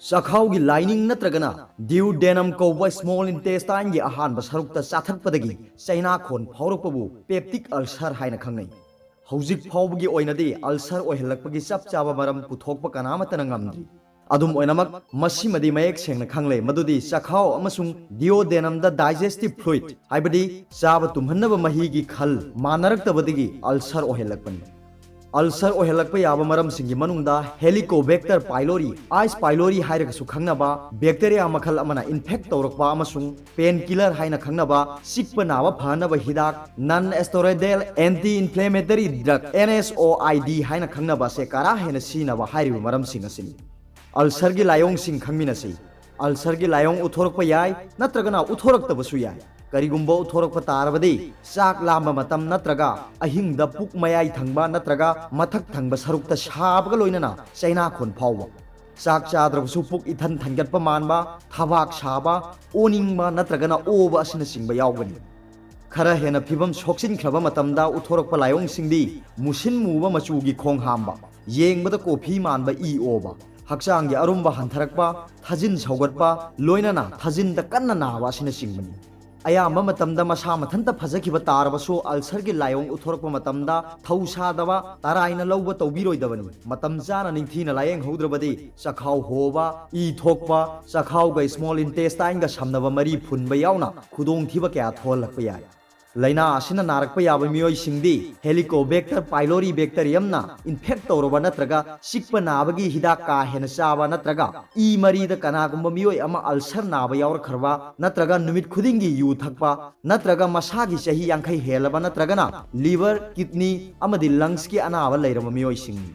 Sakhaw gi lining natragana duodenum kouba small intestine gi ahanba sarukta chathakpadagi chaina khon phaurakpabu peptic ulcer haina khangnai. Hojik phawbagi oinadi ulcer oihalakpagi chap chaba maram puthokpa kanamatana ngamdri. Adum oinamak masimadi mayek sengna khangle madudi sakhaw amasung duodenum da digestive fluid haibadi chaba tumhannaba mahi gi khal manaraktabadigi ulcer oihalakpani. Ulcer oihalakpa yaba maram singi manungda Helicobacter pylori Ice pylori hairakasu khangnaba bacteria makhal amana infect tawrakpa amasung painkiller haina khangnaba sikpa nawa phanaba hidak non steroidal anti inflammatory drug NSAID haina khangnaba se kara hena sinaba hairiba maram singasini. Ulcer gi layong sing khangminasi. Ulcer gi layong uthorokpa yai natragana uthoraktabasu yai. Karigumba uthorokpa tarabadi sak lamba matam natraga ahingda puk mayai thangba natraga mathak thangba sarukta shabaga loinana chaina khon phawba sak chadrabsu puk ithan thangatpa manba thabak shaba oningba natragana oba asina singba yawgani khara hena phibam soksin khraba matamda uthorokpa layong singdi musin muba machugi khong hamba yengbada kofi manba I oba hakchanggi arumba hantharakpa thajin saugatpa loinana thajinda kanna nawa asina singbani ayamba matamda masa mathanta phajakiba tarabasu ulcer gi layong uthorokpa matamda thausadaba taraina lawba tawbiroidabani matam jana ningthina layeng hodrabadi sakhaw hoba I thokpa sakhaw ga small intestine ga samnaba mari phunba yauna khudong thiba kya tholakpa yai laina asina narakpa yaba miyoi singdi Helicobacter pylori bacterium na infect tawraba natraga sikpa nabagi hidak ka hena chaba natraga I mari da kanagumba miyoi ama ulcer naba yawra kharba natraga numit khudingi yu thakpa natraga masagi chahi yankhai helaba natraga na liver kidney amadi lungs ki anaba leirama miyoi singdi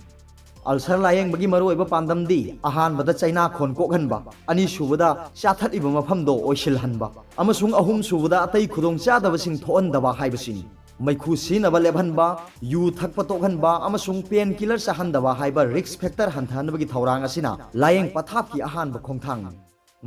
ulcer layeng bagi maru iba pandamdi ahan bada chaina khon kokhanba ani subada chathat iba mafamdo oisil hanba amasung ahum subada atai khudong chadaba sing thoandaba haibasini maikhu sinaba lebhanba yu thakpa tokhanba amasung painkiller sahandaba haiba risk factor hanthanabagi thawrang asina layeng pathap ki ahan ba khongthang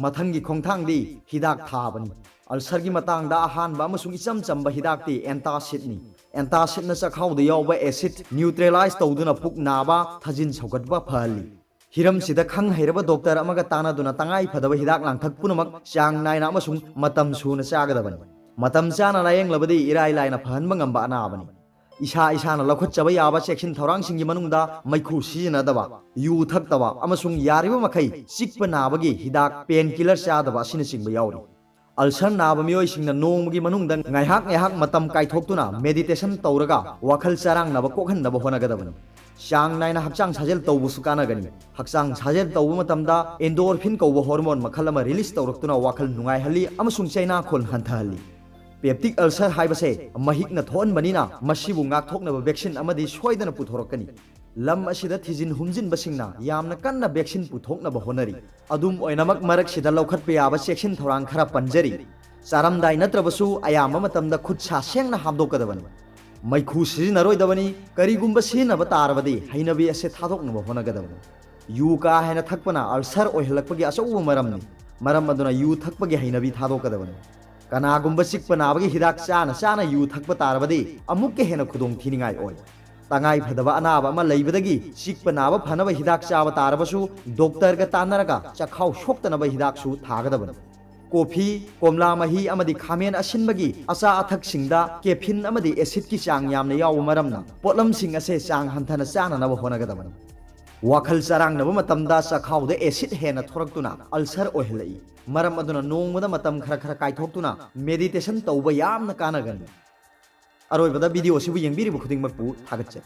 mathangi khongthangdi hidak thabani ulcer gi matangda ahan ba amasung icham chamba hidak ti antacid ni antacid na sakhaw da yawba acid neutralize tawduna puk naba thajin saugatba phali hiram sida khang hairaba doctor amaga tana duna tangai phadaba hidak langthak punamak chang naina amasung matam suna chagadabani matam chana layeng labadi irai laina phanba ngamba anabani isa na lakhut chaba yaba section thorang singi manungda maikhu sijina daba yu thaktaba amasung yariba makhai sikpa nabagi hidak painkiller chadaba sina singba yawri ulcer naba miyoi singna nongmagi manungda ngaihak matam kaithoktuna meditation tawraga wakhal charang naba kokhan naba honagadabani chang naina hakchang sajel tawbusu kanagani hakchang sajel tawbu matamda endorphin kawba hormone makhal ama release tawraktuna wakhal nungai hali amasung chaina khon hantahali peptic ulcer haibase mahikna thonbanina masibu ngakthoknaba vaccine amadi soidana puthorakani lam asida thijin humjin basingna yamna kanna vaccine puthoknaba honari adum oinamak marak sida lawkhatpa yaba section thorang khara panjari charamdai natrabasu ayamba matamda khut sa sengna hamdokadabani maikhu sijinaroidabani karigumba sinaba tarabadi hainabi ase thadoknaba honagadabani yu ka haina thakpana ulcer oihalakpagi asauba maramni maram aduna yu thakpagi hainabi thadokadabani kanagumba sikpa nabagi hidak chana yu thakpa tarabadi amukke hena khudong thiningai oi tangai phadaba anaba ama leibadagi sikpa naba phanaba hidak chaba tarabasu doctor ga tanaraga chakhaw shoktanaba hidak su thagadabani kofi komla mahi amadi khamen asinbagi asa athak singda caffeine amadi acid ki chang yamna yawu maramna potlam sing ase chang hanthana chana naba honagadabani wakhal charang naba matamda chakhaw da acid hena thoraktuna ulcer ohelai maram aduna nongmada matam khara kaithoktuna meditation tawba yamna kanagani aroibada video sibu yengbiribu khudingmakpu thagatche